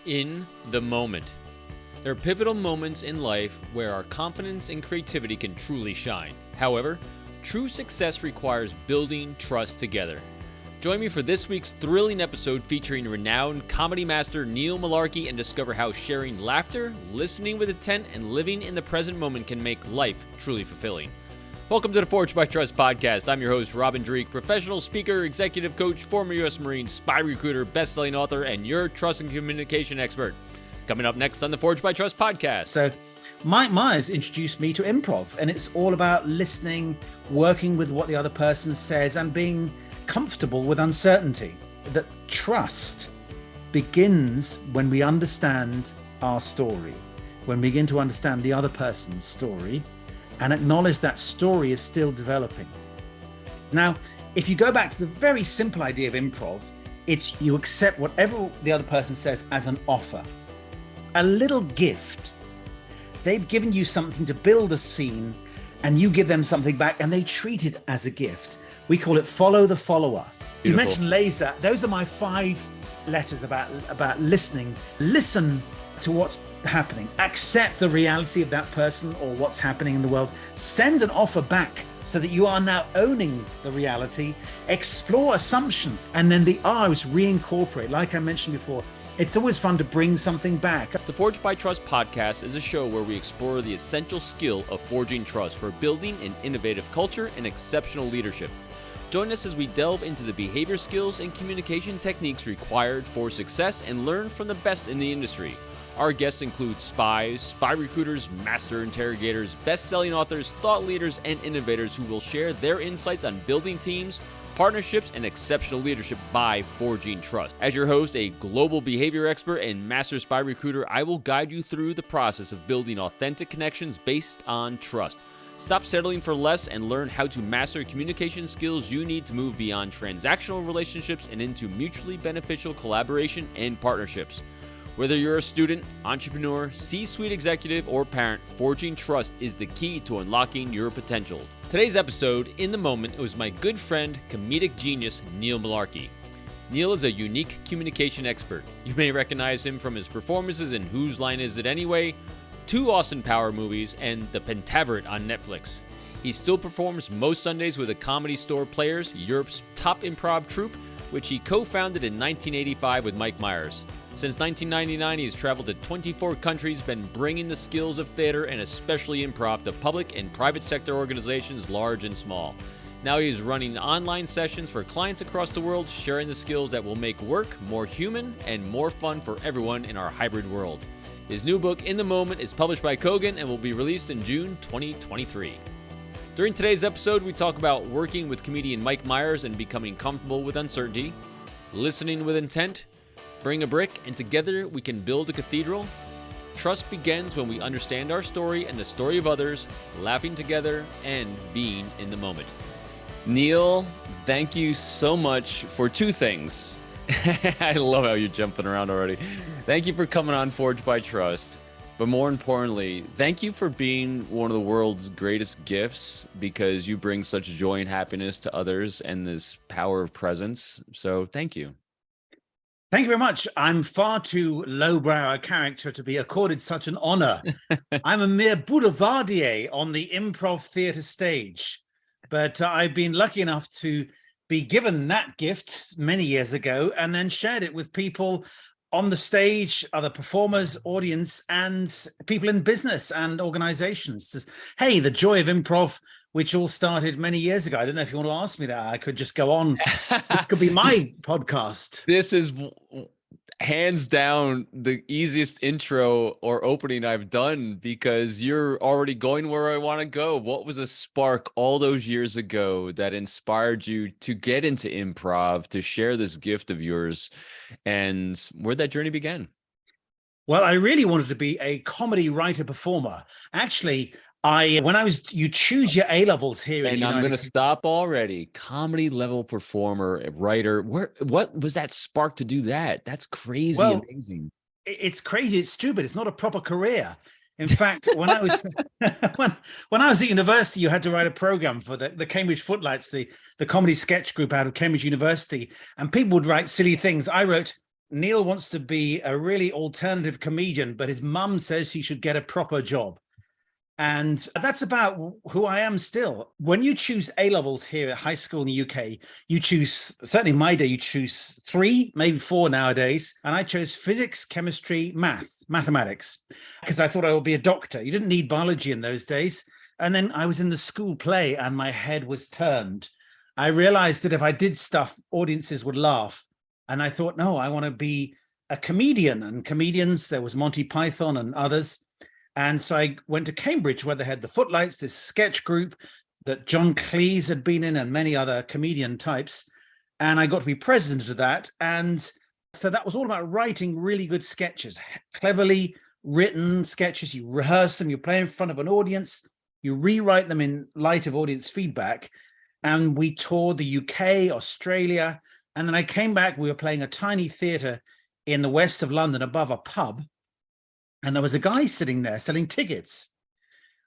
In the moment. There are pivotal moments in life where our confidence and creativity can truly shine. However, true success requires building trust together. Join me for this week's thrilling episode featuring renowned comedy master Neil Mullarkey and discover how sharing laughter, listening with intent, and living in the present moment can make life truly fulfilling. Welcome to the Forged by Trust podcast. I'm your host, Robin Dreek, professional speaker, executive coach, former U.S. Marine, spy recruiter, best-selling author, and your trust and communication expert. Coming up next on the Forged by Trust podcast. So Mike Myers introduced me to improv, and it's all about listening, working with what the other person says, and being comfortable with uncertainty. That trust begins when we understand our story, when we begin to understand the other person's story, and acknowledge that story is still developing. Now, if you go back to the very simple idea of improv, it's you accept whatever the other person says as an offer, a little gift. They've given you something to build a scene, and you give them something back, and they treat it as a gift. We call it follow the follower. Beautiful. You mentioned laser. Those are my 5 letters about listening. Listen to what's happening, accept the reality of that person or what's happening in the world, send an offer back so that you are now owning the reality, explore assumptions, and then the R is reincorporate. Like I mentioned before, it's always fun to bring something back. The Forged by Trust podcast is a show where we explore the essential skill of forging trust for building an innovative culture and exceptional leadership. Join us as we delve into the behavior skills and communication techniques required for success and learn from the best in the industry. Our guests include spies, spy recruiters, master interrogators, best-selling authors, thought leaders, and innovators who will share their insights on building teams, partnerships, and exceptional leadership by forging trust. As your host, a global behavior expert and master spy recruiter, I will guide you through the process of building authentic connections based on trust. Stop settling for less and learn how to master communication skills you need to move beyond transactional relationships and into mutually beneficial collaboration and partnerships. Whether you're a student, entrepreneur, C-suite executive, or parent, forging trust is the key to unlocking your potential. Today's episode, In the Moment, was my good friend, comedic genius, Neil Mullarkey. Neil is a unique communication expert. You may recognize him from his performances in Whose Line Is It Anyway?, 2 Austin Power movies, and the Pentaverate on Netflix. He still performs most Sundays with the Comedy Store Players, Europe's top improv troupe, which he co-founded in 1985 with Mike Myers. Since 1999, he's traveled to 24 countries, been bringing the skills of theater and especially improv to public and private sector organizations large and small. Now he is running online sessions for clients across the world, sharing the skills that will make work more human and more fun for everyone in our hybrid world. His new book, In the Moment, is published by Kogan and will be released in June 2023. During today's episode, we talk about working with comedian Mike Myers and becoming comfortable with uncertainty, listening with intent, bring a brick, and together we can build a cathedral. Trust begins when we understand our story and the story of others, laughing together and being in the moment. Neil, thank you so much for 2 things. I love how you're jumping around already. Thank you for coming on Forged by Trust. But more importantly, thank you for being one of the world's greatest gifts, because you bring such joy and happiness to others and this power of presence. So thank you. Thank you very much. I'm far too lowbrow a character to be accorded such an honor. I'm a mere boulevardier on the improv theater stage, but I've been lucky enough to be given that gift many years ago and then shared it with people on the stage, other performers, audience, and people in business and organizations. Just, hey, the Joy of Improv, which all started many years ago. I don't know if you want to ask me that. I could just go on. This could be my podcast. This is hands down the easiest intro or opening I've done, because you're already going where I want to go. What was a spark all those years ago that inspired you to get into improv, to share this gift of yours, and where'd that journey begin? Well, I really wanted to be a comedy writer performer. Actually, you choose your A levels here. And I'm going to stop already. Comedy level performer, writer. What was that spark to do that? That's crazy, amazing. It's crazy. It's stupid. It's not a proper career. In fact, when I was when I was at university, you had to write a program for the Cambridge Footlights, the comedy sketch group out of Cambridge University, and people would write silly things. I wrote Neil wants to be a really alternative comedian, but his mum says he should get a proper job. And that's about who I am still. When you choose A-levels here at high school in the UK, you choose, certainly in my day, you choose 3, maybe 4 nowadays. And I chose physics, chemistry, mathematics, because I thought I would be a doctor. You didn't need biology in those days. And then I was in the school play and my head was turned. I realized that if I did stuff, audiences would laugh. And I thought, no, I want to be a comedian. And comedians, there was Monty Python and others. And so I went to Cambridge, where they had the Footlights, this sketch group that John Cleese had been in and many other comedian types. And I got to be president of that. And so that was all about writing really good sketches, cleverly written sketches. You rehearse them, you play in front of an audience, you rewrite them in light of audience feedback. And we toured the UK, Australia. And then I came back, we were playing a tiny theatre in the west of London above a pub. And there was a guy sitting there selling tickets.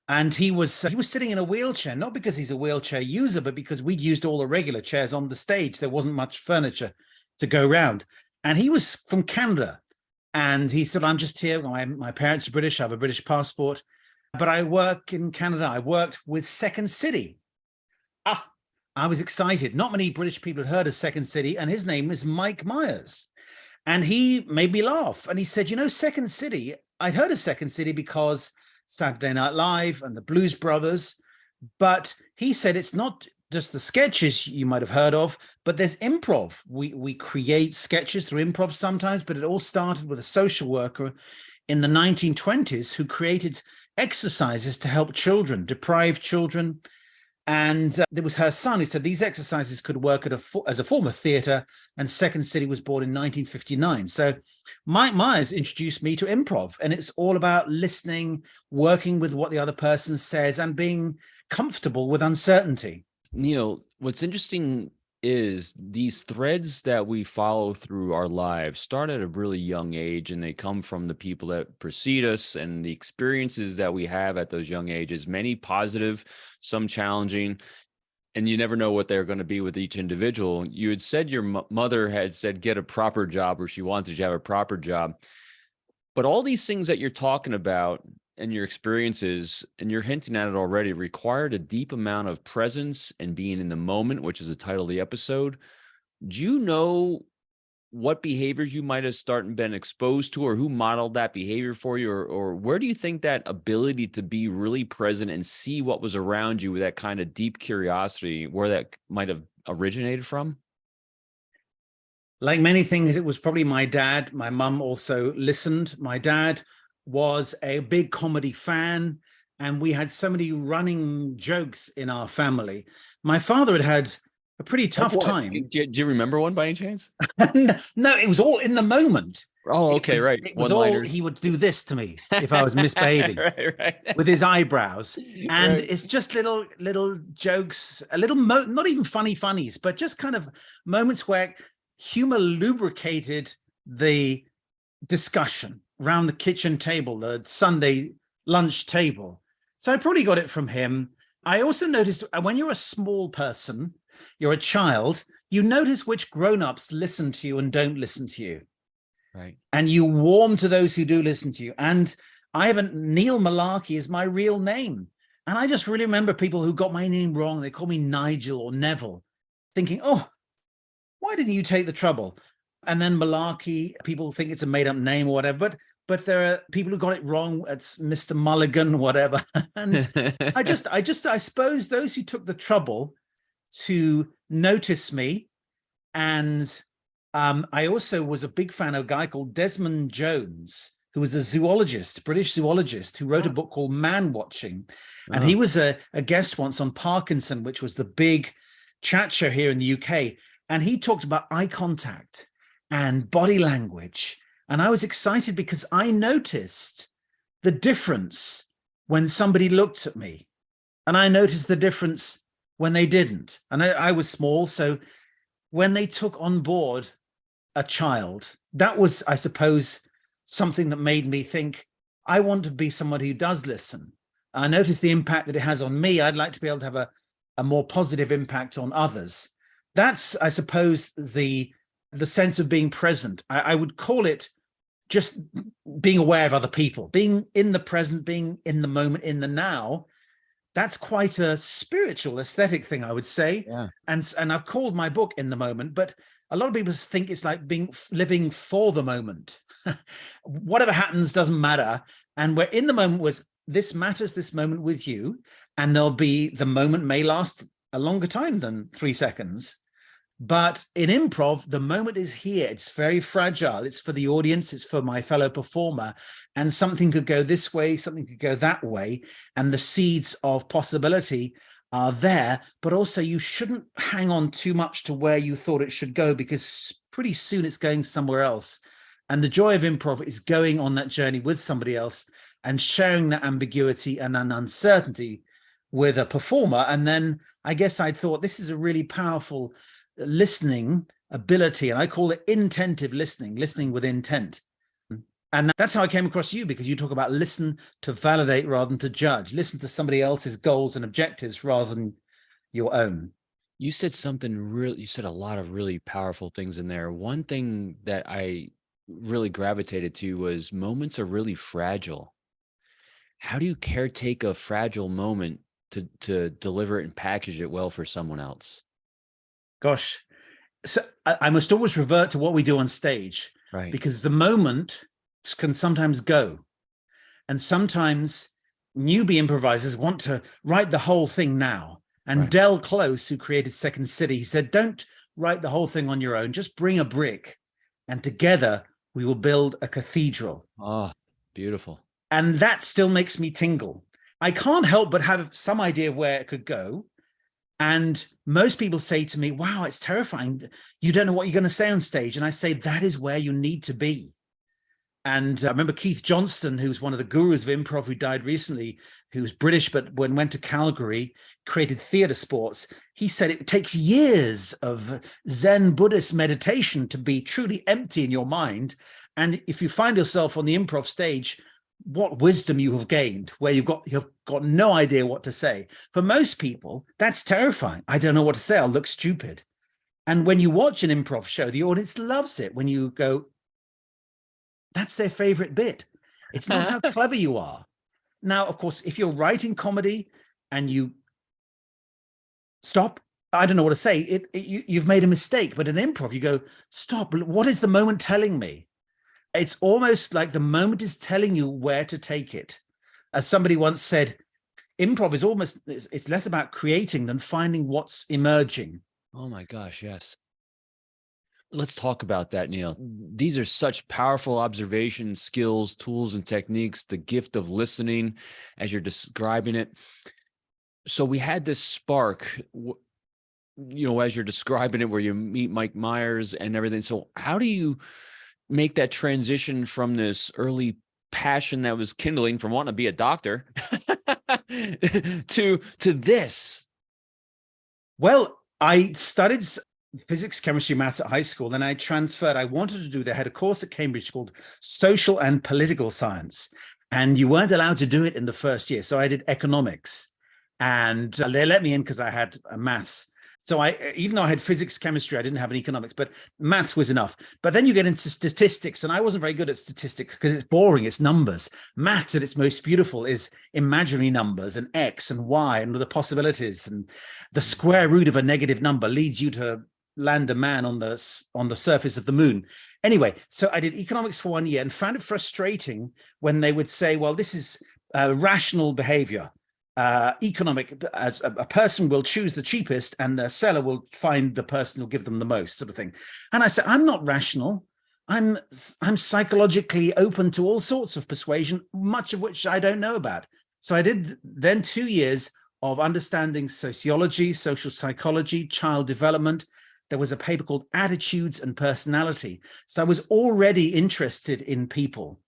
And he was sitting in a wheelchair, not because he's a wheelchair user, but because we'd used all the regular chairs on the stage. There wasn't much furniture to go around. And he was from Canada. And he said, I'm just here. My parents are British. I have a British passport. But I work in Canada. I worked with Second City. I was excited. Not many British people had heard of Second City. And his name is Mike Myers. And he made me laugh. And he said, Second City, I'd heard of Second City because Saturday Night Live and the Blues Brothers, but he said it's not just the sketches you might have heard of, but there's improv. We create sketches through improv sometimes, but it all started with a social worker in the 1920s who created exercises to help children, deprived children. And there was her son who said these exercises could work as a form of theatre, and Second City was born in 1959. So Mike Myers introduced me to improv, and it's all about listening, working with what the other person says, and being comfortable with uncertainty. Neil, what's interesting is these threads that we follow through our lives start at a really young age, and they come from the people that precede us and the experiences that we have at those young ages, many positive, some challenging, and you never know what they're going to be with each individual. You had said your mother had said, get a proper job, or she wanted you to have a proper job. But all these things that you're talking about and your experiences, and you're hinting at it already, required a deep amount of presence and being in the moment, which is the title of the episode. Do you know what behaviors you might have started been exposed to, or who modeled that behavior for you, or where do you think that ability to be really present and see what was around you with that kind of deep curiosity, where that might have originated from? Like many things, it was probably my dad. My mum also listened. My dad was a big comedy fan, and we had so many running jokes in our family. My father had had a pretty tough time. Do you remember one by any chance? No, it was all in the moment. Oh, okay, right. It was all, he would do this to me if I was misbehaving right. With his eyebrows. And it's just little jokes, a little, not even funnies, but just kind of moments where humor lubricated the discussion around the kitchen table, the Sunday lunch table. So I probably got it from him. I also noticed when you're a small person, you're a child, you notice which grown-ups listen to you and don't listen to you. Right. And you warm to those who do listen to you. And Neil Mullarkey is my real name. And I just really remember people who got my name wrong. They call me Nigel or Neville, thinking, oh, why didn't you take the trouble? And then Mullarkey, people think it's a made-up name or whatever, but there are people who got it wrong. It's Mr. Mulligan, whatever. And I suppose those who took the trouble to notice me. And I also was a big fan of a guy called Desmond Jones, who was a zoologist, British zoologist, who wrote a book called Man Watching. And he was a guest once on Parkinson, which was the big chat show here in the UK. And he talked about eye contact and body language. And I was excited because I noticed the difference when somebody looked at me. And I noticed the difference when they didn't. And I was small. So when they took on board a child, that was, I suppose, something that made me think, I want to be someone who does listen. I noticed the impact that it has on me. I'd like to be able to have a more positive impact on others. That's, I suppose, the the sense of being present. I would call it just being aware of other people, being in the present, being in the moment, in the now. That's quite a spiritual, aesthetic thing, I would say. Yeah. And I've called my book In the Moment, but a lot of people think it's like living for the moment. Whatever happens doesn't matter. And we're in the moment was this matters, this moment with you. And the moment may last a longer time than 3 seconds. But in improv, the moment is here. It's very fragile. It's for the audience. It's for my fellow performer. And something could go this way, something could go that way. And the seeds of possibility are there. But also you shouldn't hang on too much to where you thought it should go, because pretty soon it's going somewhere else. And the joy of improv is going on that journey with somebody else and sharing that ambiguity and an uncertainty with a performer. And then I guess I thought this is a really powerful listening ability, and I call it intentive listening with intent. And that's how I came across you, because you talk about listen to validate rather than to judge, listen to somebody else's goals and objectives rather than your own. You said you said a lot of really powerful things in there. One thing that I really gravitated to was moments are really fragile. How do you caretake a fragile moment to deliver it and package it well for someone else? Gosh, so I must always revert to what we do on stage, right? Because the moment can sometimes go. And sometimes newbie improvisers want to write the whole thing now. And Right. Del Close, who created Second City, he said, don't write the whole thing on your own. Just bring a brick and together we will build a cathedral. Oh, beautiful. And that still makes me tingle. I can't help but have some idea of where it could go. And most people say to me, wow, it's terrifying. You don't know what you're going to say on stage. And I say, that is where you need to be. And I remember Keith Johnston, who's one of the gurus of improv, who died recently, who was British, but went to Calgary, created theater sports. He said it takes years of Zen Buddhist meditation to be truly empty in your mind. And if you find yourself on the improv stage, what wisdom you have gained, where you've got no idea what to say. For most people, that's terrifying. I don't know what to say. I'll look stupid. And when you watch an improv show, the audience loves it. When you go, that's their favorite bit. It's not how clever you are. Now, of course, if you're writing comedy and you stop, I don't know what to say, you've made a mistake. But in improv, you go, stop. What is the moment telling me? It's almost like the moment is telling you where to take it. As somebody once said, improv is it's less about creating than finding what's emerging. Oh my gosh, yes. Let's talk about that, Neil. These are such powerful observations, skills, tools, and techniques, the gift of listening as you're describing it. So we had this spark, as you're describing it, where you meet Mike Myers and everything. So how do you make that transition from this early passion that was kindling from wanting to be a doctor to this? Well, I studied physics, chemistry, maths at high school. Then I transferred. I wanted to do, they had a course at Cambridge called Social and Political Science. And you weren't allowed to do it in the first year. So I did economics. And they let me in because I had maths. So even though I had physics, chemistry, I didn't have an economics, but maths was enough. But then you get into statistics, and I wasn't very good at statistics because it's boring, it's numbers. Maths at its most beautiful is imaginary numbers and X and Y and the possibilities. And the square root of a negative number leads you to land a man on the surface of the moon. Anyway, so I did economics for 1 year and found it frustrating when they would say, well, this is rational behavior. Economic, as a person will choose the cheapest and the seller will find the person who'll give them the most, sort of thing. And I said, I'm not rational. I'm psychologically open to all sorts of persuasion, much of which I don't know about. So I did then 2 years of understanding sociology, social psychology, child development. There was a paper called Attitudes and Personality. So I was already interested in people.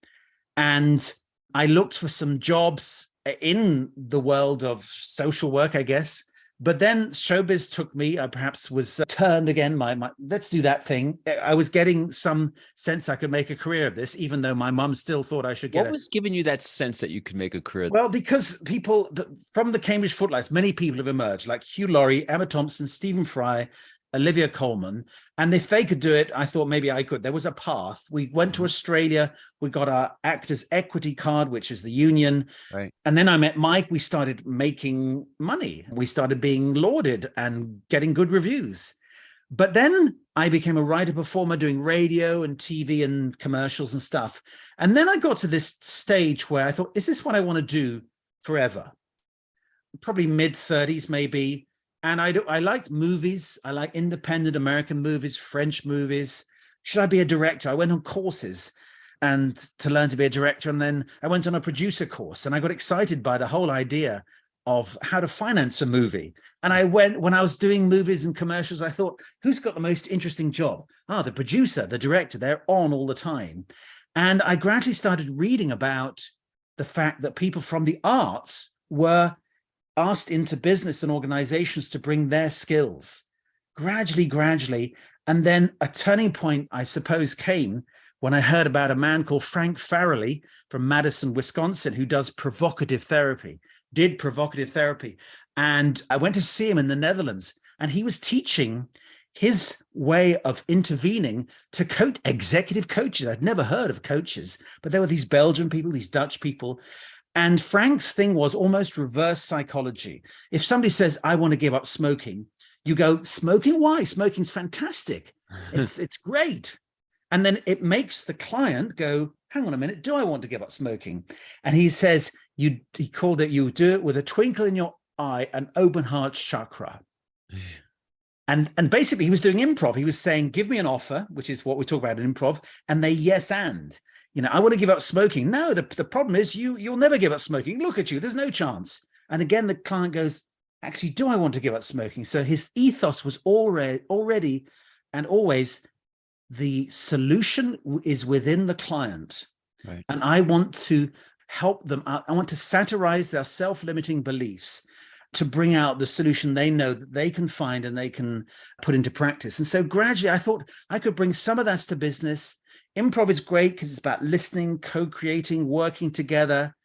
And I looked for some jobs in the world of social work, I guess. But then showbiz took me. I perhaps was turned again. My let's do that thing. I was getting some sense I could make a career of this, even though my mum still thought I should get it. What was giving you that sense that you could make a career? Well, because people from the Cambridge Footlights, many people have emerged, like Hugh Laurie, Emma Thompson, Stephen Fry, Olivia Colman. And if they could do it, I thought maybe I could. There was a path. We went to Australia. We got our Actors Equity Card, which is the union. Right. And then I met Mike. We started making money. We started being lauded and getting good reviews. But then I became a writer performer doing radio and TV and commercials and stuff. And then I got to this stage where I thought, is this what I want to do forever? Probably mid-30s, maybe. And I liked movies. I like independent American movies, French movies. Should I be a director? I went on courses and to learn to be a director. And then I went on a producer course and I got excited by the whole idea of how to finance a movie. And when I was doing movies and commercials, I thought, who's got the most interesting job? The producer, the director, they're on all the time. And I gradually started reading about the fact that people from the arts were asked into business and organizations to bring their skills gradually. And then a turning point, I suppose, came when I heard about a man called Frank Farrelly from Madison, Wisconsin, who did provocative therapy. And I went to see him in the Netherlands, and he was teaching his way of intervening to executive coaches. I'd never heard of coaches, but there were these Belgian people, these Dutch people. And Frank's thing was almost reverse psychology. If somebody says, I want to give up smoking, you go, smoking? Why? Smoking's fantastic. It's great. And then it makes the client go, hang on a minute, do I want to give up smoking? And he says, he called it, you do it with a twinkle in your eye, an open heart chakra. And basically he was doing improv. He was saying, give me an offer, which is what we talk about in improv, and they yes and. I want to give up smoking. No, the problem is you'll never give up smoking. Look at you, there's no chance. And again, the client goes, actually, do I want to give up smoking? So his ethos was already and always the solution is within the client. Right. And I want to help them out. I want to satirize their self-limiting beliefs to bring out the solution they know that they can find and they can put into practice. And so gradually I thought I could bring some of that to business. Improv is great because it's about listening, co-creating, working together.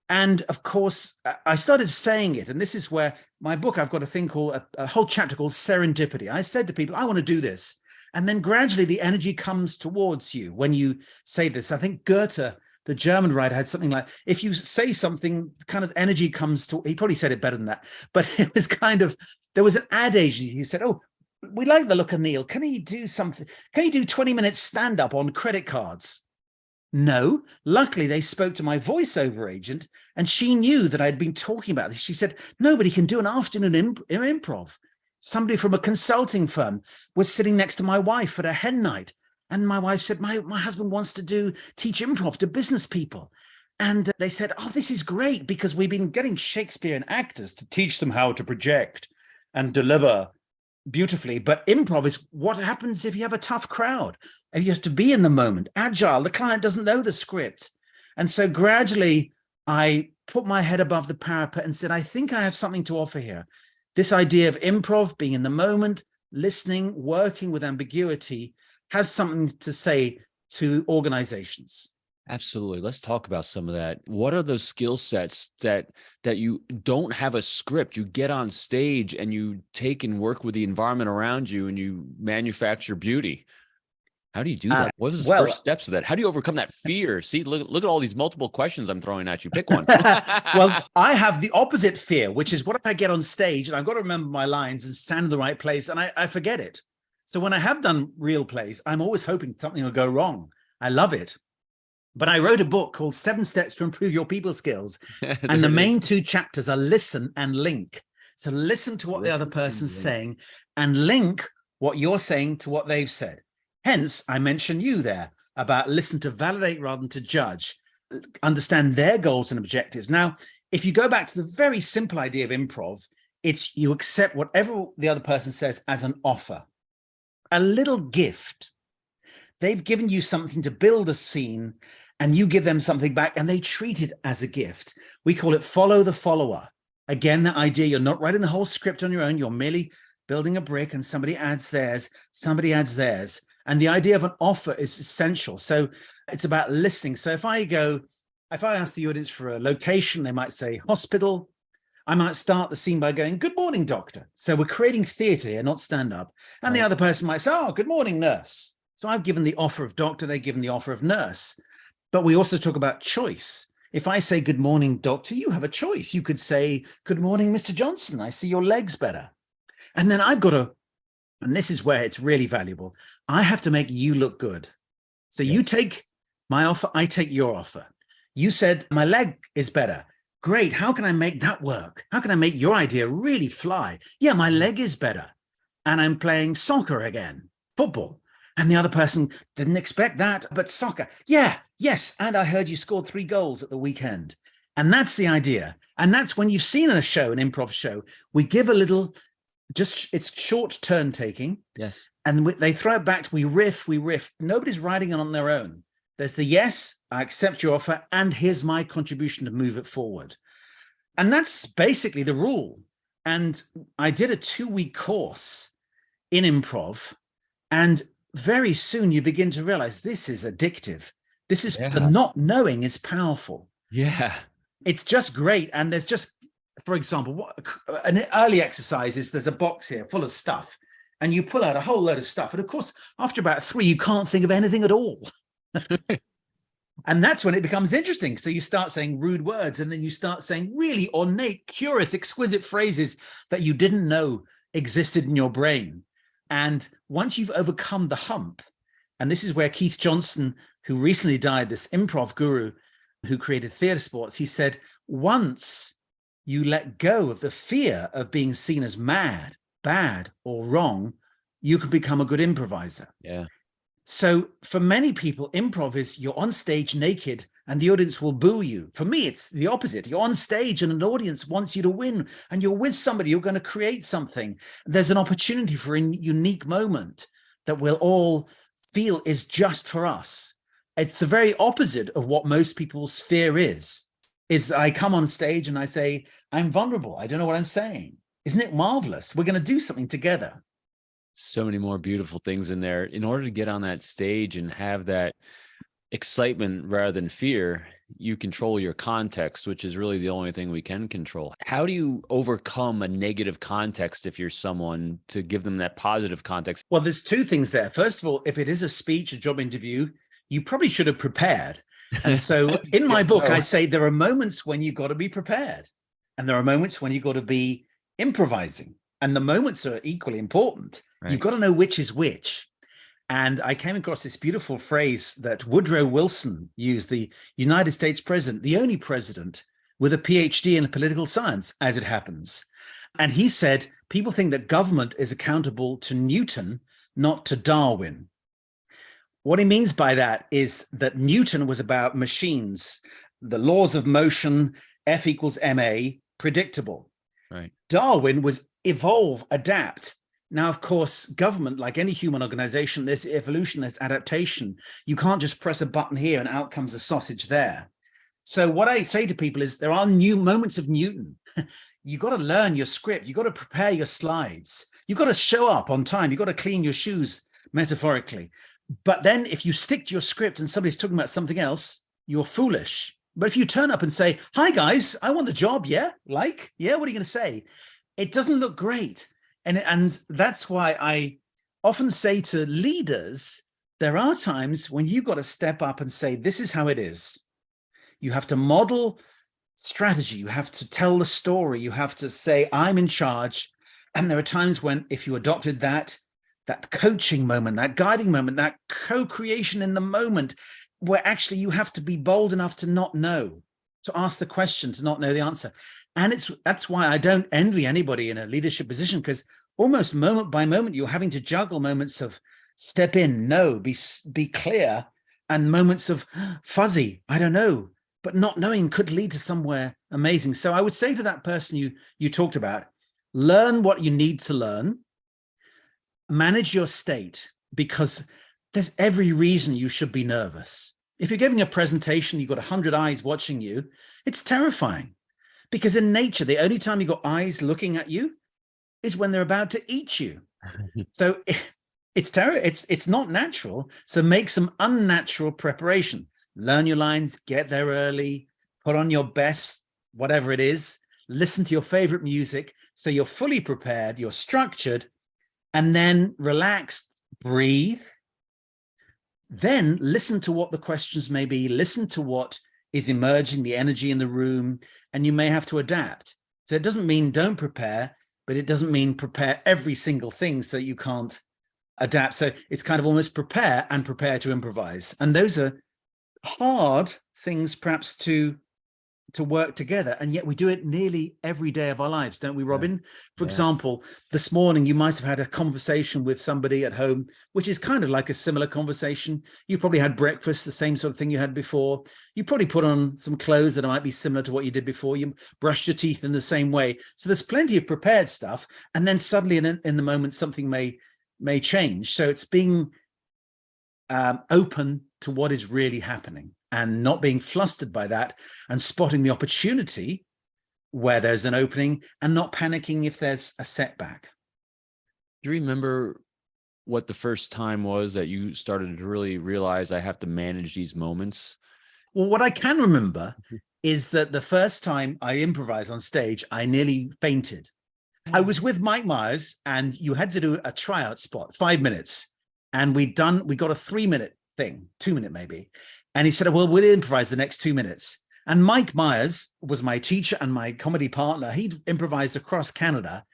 And of course, I started saying it. And this is where my book, I've got a thing called a whole chapter called Serendipity. I said to people, I want to do this. And then gradually the energy comes towards you when you say this. I think Goethe, the German writer, had something like, if you say something, kind of energy comes to, he probably said it better than that. But it was kind of, there was an adage. He said, oh, we like the look of Neil. Can he do something? Can he do 20 minutes stand-up on credit cards? No. Luckily, they spoke to my voiceover agent, and she knew that I'd been talking about this. She said, nobody can do an afternoon improv. Somebody from a consulting firm was sitting next to my wife at a hen night. And my wife said, my husband wants to teach improv to business people. And they said, oh, this is great because we've been getting Shakespearean actors to teach them how to project and deliver beautifully. But improv is what happens if you have a tough crowd. And you have to be in the moment, agile. The client doesn't know the script. And so gradually I put my head above the parapet and said, I think I have something to offer here. This idea of improv, being in the moment, listening, working with ambiguity, has something to say to organizations. Absolutely. Let's talk about some of that. What are those skill sets that you don't have a script? You get on stage and you take and work with the environment around you and you manufacture beauty. How do you do that? What are the first steps of that? How do you overcome that fear? See, look at all these multiple questions I'm throwing at you. Pick one. Well, I have the opposite fear, which is what if I get on stage and I've got to remember my lines and stand in the right place and I forget it. So when I have done real plays, I'm always hoping something will go wrong. I love it. But I wrote a book called 7 Steps to Improve Your People Skills. And the main 2 chapters are listen and link. So listen to what the other person's saying and link what you're saying to what they've said. Hence, I mentioned you there about listen to validate rather than to judge, understand their goals and objectives. Now, if you go back to the very simple idea of improv, it's you accept whatever the other person says as an offer, a little gift. They've given you something to build a scene and you give them something back and they treat it as a gift. We call it follow the follower. Again, that idea, you're not writing the whole script on your own. You're merely building a brick and somebody adds theirs, somebody adds theirs. And the idea of an offer is essential. So it's about listening. So if I ask the audience for a location, they might say hospital. I might start the scene by going, "Good morning, doctor." So we're creating theatre here, not stand-up. And Right. the other person might say, "Oh, good morning, nurse." So I've given the offer of doctor, they've given the offer of nurse. But we also talk about choice. If I say, "Good morning, doctor," you have a choice. You could say, "Good morning, Mr. Johnson. I see your legs better." And then I've got to, and this is where it's really valuable, I have to make you look good. So you take my offer, I take your offer. You said, "My leg is better." Great. How can I make that work? How can I make your idea really fly? Yeah, my leg is better. And I'm playing soccer again, football. And the other person didn't expect that, but soccer. Yeah, yes. And I heard you scored 3 goals at the weekend. And that's the idea. And that's when you've seen a show, an improv show, we give a little, just it's short turn taking. Yes. And they throw it back, we riff. Nobody's writing it on their own. There's the yes, I accept your offer, and here's my contribution to move it forward. And that's basically the rule. And I did a 2-week course in improv, and very soon you begin to realize this is addictive. This is the not knowing is powerful. Yeah. It's just great. And there's just, for example, an early exercise is there's a box here full of stuff, and you pull out a whole load of stuff. And of course, after about 3, you can't think of anything at all. And that's when it becomes interesting. So you start saying rude words, and then you start saying really ornate, curious, exquisite phrases that you didn't know existed in your brain. And once you've overcome the hump, and this is where Keith Johnson, who recently died, this improv guru who created theater sports, he said, once you let go of the fear of being seen as mad, bad, or wrong, you can become a good improviser. Yeah. So for many people, improv is you're on stage naked and the audience will boo you. For me, it's the opposite. You're on stage and an audience wants you to win, and you're with somebody, you're going to create something. There's an opportunity for a unique moment that we'll all feel is just for us. It's the very opposite of what most people's fear is I come on stage and I say, "I'm vulnerable. I don't know what I'm saying." Isn't it marvelous? We're going to do something together. So many more beautiful things in there. In order to get on that stage and have that excitement rather than fear, you control your context, which is really the only thing we can control. How do you overcome a negative context if you're someone to give them that positive context? Well, there's 2 things there. First of all, if it is a speech, a job interview, you probably should have prepared. And so in my book, I say there are moments when you've got to be prepared, and there are moments when you've got to be improvising. And the moments are equally important. Right. You've got to know which is which. And I came across this beautiful phrase that Woodrow Wilson used, the United States president, the only president with a PhD in political science, as it happens. And he said, people think that government is accountable to Newton, not to Darwin. What he means by that is that Newton was about machines, the laws of motion, F equals ma, predictable. Right. Darwin was evolve, adapt. Now, of course, government, like any human organization, there's evolution, there's adaptation. You can't just press a button here and out comes a sausage there. So what I say to people is there are new moments of Newton. You got to learn your script. You got to prepare your slides. You got to show up on time. You got to clean your shoes, metaphorically. But then if you stick to your script and somebody's talking about something else, you're foolish. But if you turn up and say, "Hi guys, I want the job." Yeah. Like, yeah. What are you going to say? It doesn't look great. And that's why I often say to leaders, there are times when you've got to step up and say, this is how it is. You have to model strategy. You have to tell the story. You have to say, I'm in charge. And there are times when if you adopted that coaching moment, that guiding moment, that co-creation in the moment, where actually you have to be bold enough to not know, to ask the question, to not know the answer. And that's why I don't envy anybody in a leadership position, because almost moment by moment, you're having to juggle moments of step in, no, be clear, and moments of fuzzy, I don't know, but not knowing could lead to somewhere amazing. So I would say to that person you talked about, learn what you need to learn, manage your state, because there's every reason you should be nervous. If you're giving a presentation, you've got 100 eyes watching you, it's terrifying. Because in nature, the only time you've got eyes looking at you is when they're about to eat you. So it's not natural. So make some unnatural preparation. Learn your lines, get there early, put on your best, whatever it is, listen to your favorite music. So you're fully prepared, you're structured, and then relax, breathe. Then listen to what the questions may be, listen to what is emerging, the energy in the room, and you may have to adapt. So it doesn't mean don't prepare, but it doesn't mean prepare every single thing so you can't adapt. So it's kind of almost prepare and prepare to improvise. And those are hard things perhaps to work together, and yet we do it nearly every day of our lives, don't we, Robin? For example, this morning you might have had a conversation with somebody at home, which is kind of like a similar conversation. You probably had breakfast, the same sort of thing you had before. You probably put on some clothes that might be similar to what you did before. You brushed your teeth in the same way. So there's plenty of prepared stuff, and then suddenly in the moment something may change. So it's being open to what is really happening and not being flustered by that, and spotting the opportunity where there's an opening and not panicking if there's a setback. Do you remember what the first time was that you started to really realize I have to manage these moments? Well, what I can remember is that the first time I improvised on stage, I nearly fainted. I was with Mike Myers, and you had to do a tryout spot, 5 minutes. And we got a 3-minute thing, 2-minute maybe. And he said, well, we'll improvise the next 2 minutes. And Mike Myers was my teacher and my comedy partner. He'd improvised across Canada.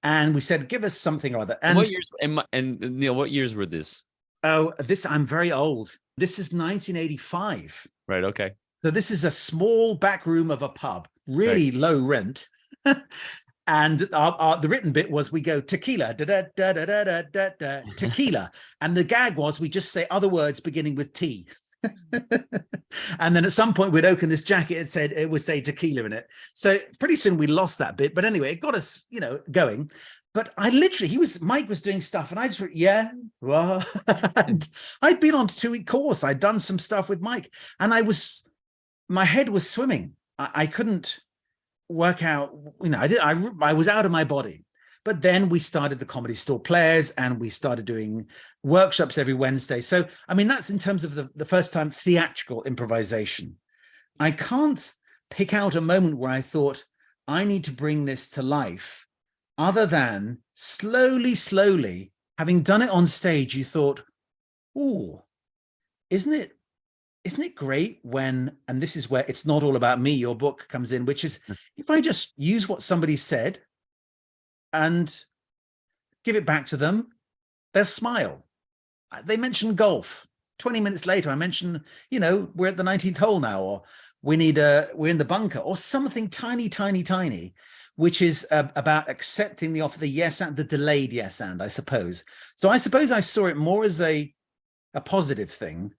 And we said, give us something or other. And what years, and Neil, what years were this? Oh, I'm very old. This is 1985. Right, okay. So this is a small back room of a pub, really low rent. And the written bit was, we go tequila, tequila. And the gag was, we just say other words beginning with T. And then at some point we'd open this jacket, it would say tequila in it. So pretty soon we lost that bit, but anyway, it got us, going. But Mike was doing stuff, and I just went, yeah, well, and I'd been on a 2-week course. I'd done some stuff with Mike, and my head was swimming. I couldn't work out, I was out of my body. But then we started the Comedy Store Players, and we started doing workshops every Wednesday. So, that's in terms of the first time theatrical improvisation. I can't pick out a moment where I thought, I need to bring this to life, other than slowly, having done it on stage, you thought, ooh, isn't it great when, and this is where It's Not All About Me, your book, comes in, which is, if I just use what somebody said and give it back to them, they'll smile. They mention golf. 20 minutes later, I mention, we're at the 19th hole now, or we're in the bunker, or something tiny, which is about accepting the offer, the yes and the delayed yes and, I suppose. So I suppose I saw it more as a positive thing,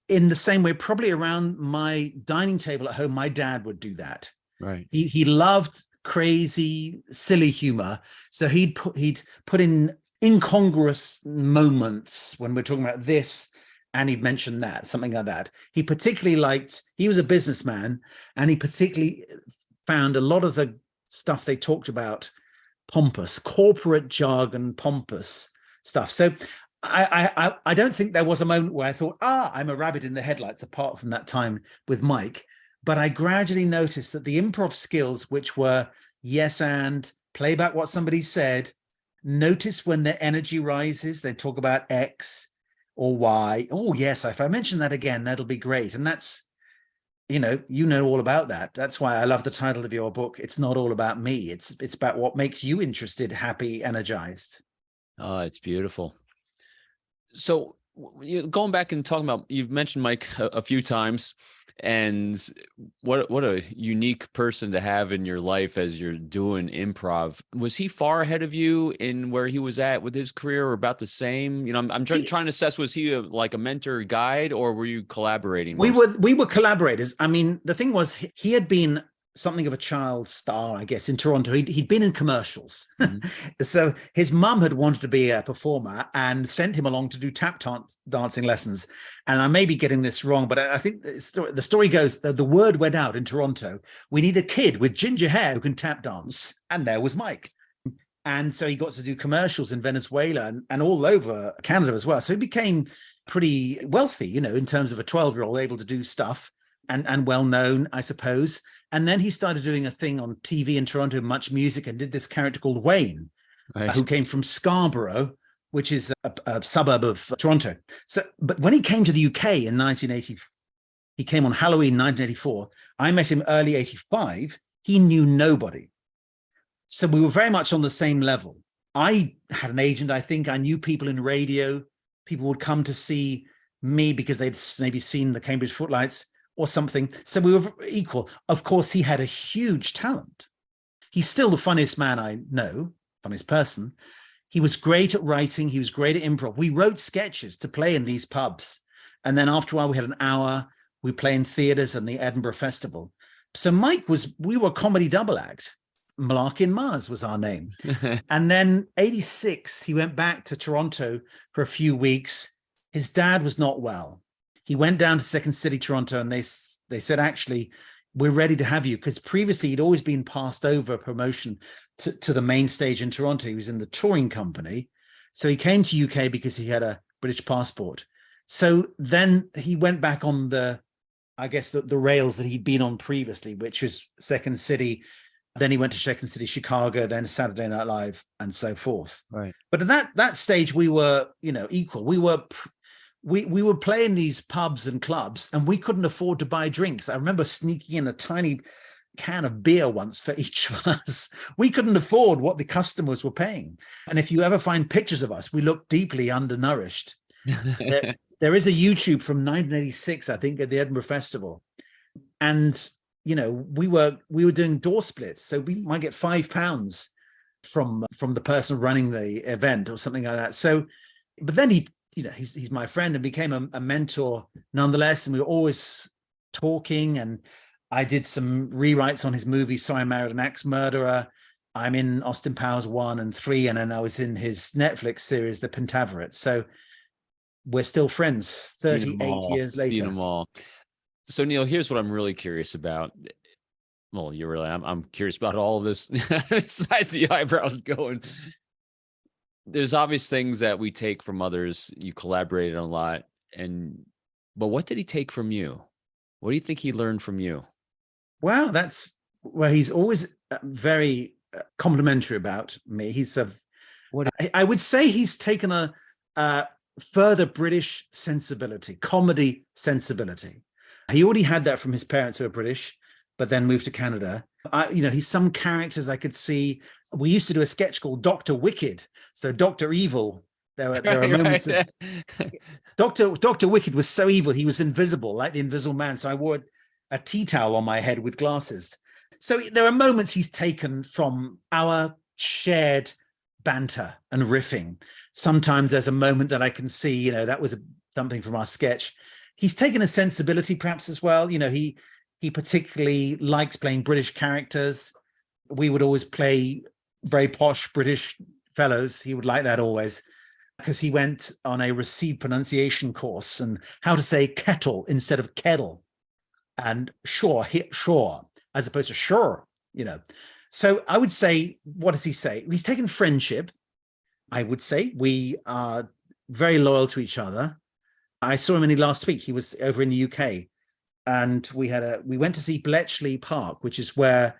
in the same way, probably around my dining table at home, my dad would do that. Right. He loved crazy, silly humor. So he'd put in incongruous moments when we're talking about this, and he'd mention that, something like that. He was a businessman, and he particularly found a lot of the stuff they talked about pompous, corporate jargon, pompous stuff. So I don't think there was a moment where I thought, I'm a rabbit in the headlights, apart from that time with Mike. But I gradually noticed that the improv skills, which were yes and, play back what somebody said, notice when their energy rises, they talk about X or Y. Oh, yes, if I mention that again, that'll be great. And that's, you know all about that. That's why I love the title of your book. It's not all about me. It's about what makes you interested, happy, energized. Oh, it's beautiful. So going back and talking about, you've mentioned Mike a few times, and what a unique person to have in your life as you're doing improv. Was he far ahead of you in where he was at with his career, or about the same? I'm trying to assess, was he like a mentor, guide, or were you collaborating? We were collaborators. The thing was, he had been something of a child star, I guess, in Toronto. He'd been in commercials. Mm-hmm. So his mum had wanted to be a performer and sent him along to do tap dancing lessons. And I may be getting this wrong, but I think the story goes that the word went out in Toronto, we need a kid with ginger hair who can tap dance. And there was Mike. And so he got to do commercials in Venezuela and all over Canada as well. So he became pretty wealthy, in terms of a 12-year-old able to do stuff and well known, I suppose. And then he started doing a thing on TV in Toronto, Much Music, and did this character called Wayne, who came from Scarborough, which is a suburb of Toronto. So, but when he came to the UK in 1980, he came on Halloween 1984. I met him early 85. He knew nobody. So we were very much on the same level. I had an agent, I think. I knew people in radio. People would come to see me because they'd maybe seen the Cambridge Footlights or something. So we were equal. Of course, he had a huge talent. He's still the funniest man I know, funniest person. He was great at writing. He was great at improv. We wrote sketches to play in these pubs. And then after a while, we had an hour. We play in theatres and the Edinburgh Festival. So we were a comedy double act. Mullarkey and Mars was our name. And then 86, he went back to Toronto for a few weeks. His dad was not well. He went down to Second City, Toronto, and they said, actually, we're ready to have you. Because previously he'd always been passed over promotion to the main stage in Toronto. He was in the touring company. So he came to UK because he had a British passport. So then he went back on the rails that he'd been on previously, which was Second City. Then he went to Second City, Chicago, then Saturday Night Live, and so forth. Right. But at that stage, we were, equal. We were playing these pubs and clubs, and we couldn't afford to buy drinks. I remember sneaking in a tiny can of beer once for each of us. We couldn't afford what the customers were paying. And if you ever find pictures of us, we look deeply undernourished. There is a YouTube from 1986, I think, at the Edinburgh Festival. And we were doing door splits, so we might get £5 from the person running the event or something like that. So, but then he's my friend and became a mentor nonetheless, and we were always talking. And I did some rewrites on his movie So I Married an Axe Murderer. I'm in Austin Powers 1 and 3, and then I was in his Netflix series, The Pentaverate. So we're still friends 38 years later. Seen them all. So Neil, here's what I'm really curious about. Well, I'm curious about all of this besides the eyebrows going. There's obvious things that we take from others. You collaborated on a lot, but what did he take from you? What do you think he learned from you? Wow, he's always very complimentary about me. I would say he's taken a further British sensibility, comedy sensibility. He already had that from his parents who are British, but then moved to Canada. He's some characters I could see. We used to do a sketch called Dr. Wicked. So Dr. Evil. There are moments. Dr. Wicked was so evil. He was invisible, like the Invisible Man. So I wore a tea towel on my head with glasses. So there are moments he's taken from our shared banter and riffing. Sometimes there's a moment that I can see, that was something from our sketch. He's taken a sensibility perhaps as well. He particularly likes playing British characters. We would always play very posh British fellows. He would like that always, because he went on a received pronunciation course and how to say kettle instead of kettle, and sure as opposed to sure. So I would say, what does he say? He's taken friendship. I would say we are very loyal to each other. I saw him last week. He was over in the UK, and we went to see Bletchley Park, which is where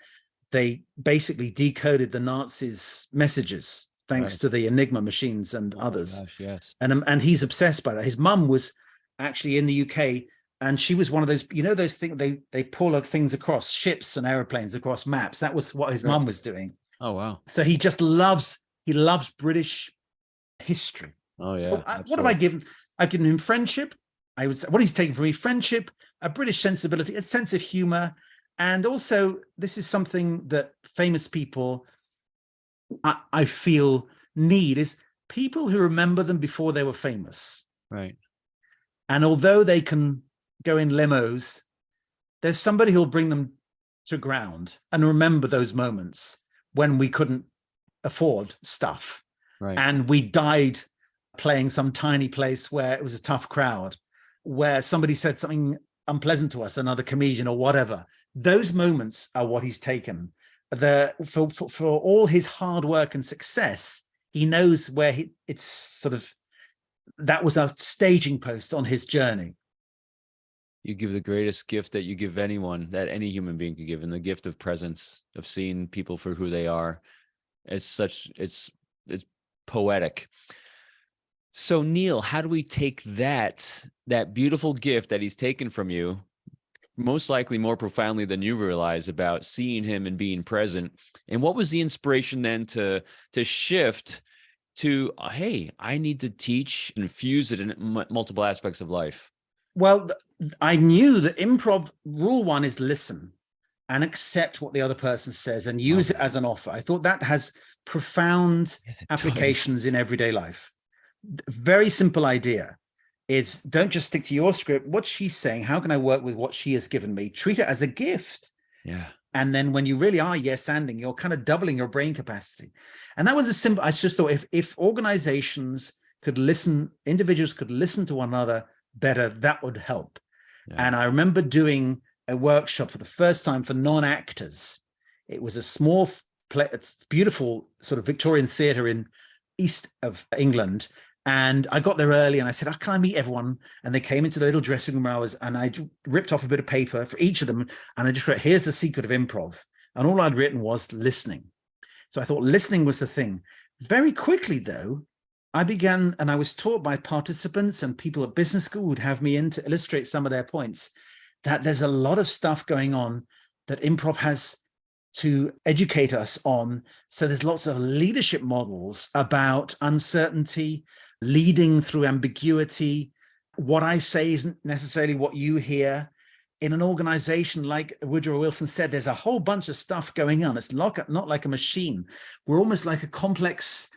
they basically decoded the Nazis' messages thanks to the Enigma machines and others. Gosh, yes. And he's obsessed by that. His mum was actually in the UK, and she was one of those, those things they pull things across ships and airplanes across maps. That was what his mum was doing. Oh wow! So he just loves British history. Oh yeah. So what have I given? I've given him friendship. I would say what he's taken from me: friendship, a British sensibility, a sense of humor, and also this is something that famous people, I feel, need, is people who remember them before they were famous. Right. And although they can go in limos, there's somebody who'll bring them to ground and remember those moments when we couldn't afford stuff. Right. And we died playing some tiny place where it was a tough crowd, where somebody said something unpleasant to us, another comedian or whatever. Those moments are what he's taken. For all his hard work and success, he knows where it's sort of, that was a staging post on his journey. You give the greatest gift that you give anyone, that any human being could give, and the gift of presence, of seeing people for who they are. It's poetic. So Neil, how do we take that beautiful gift that he's taken from you, most likely more profoundly than you realize, about seeing him and being present? And what was the inspiration then to shift to, hey, I need to teach and fuse it in multiple aspects of life? Well, I knew that improv rule one is listen and accept what the other person says and use it as an offer. I thought that has profound applications in everyday life. Very simple idea is, don't just stick to your script. What's she saying? How can I work with what she has given me? Treat it as a gift. Yeah. And then when you really are yes-anding, you're kind of doubling your brain capacity. And that was a simple, I just thought if organizations could listen, individuals could listen to one another better, that would help. Yeah. And I remember doing a workshop for the first time for non-actors. It was a small play, it's beautiful sort of Victorian theatre in east of England. And I got there early and I said, can I meet everyone? And they came into the little dressing room where I was, and I ripped off a bit of paper for each of them. And I just wrote, here's the secret of improv. And all I'd written was listening. So I thought listening was the thing. Very quickly, though, I began, and I was taught by participants and people at business school would have me in to illustrate some of their points, that there's a lot of stuff going on that improv has to educate us on. So there's lots of leadership models about uncertainty, leading through ambiguity. What I say isn't necessarily what you hear. In an organization, like Woodrow Wilson said, there's a whole bunch of stuff going on. It's not like a machine. We're almost like a complex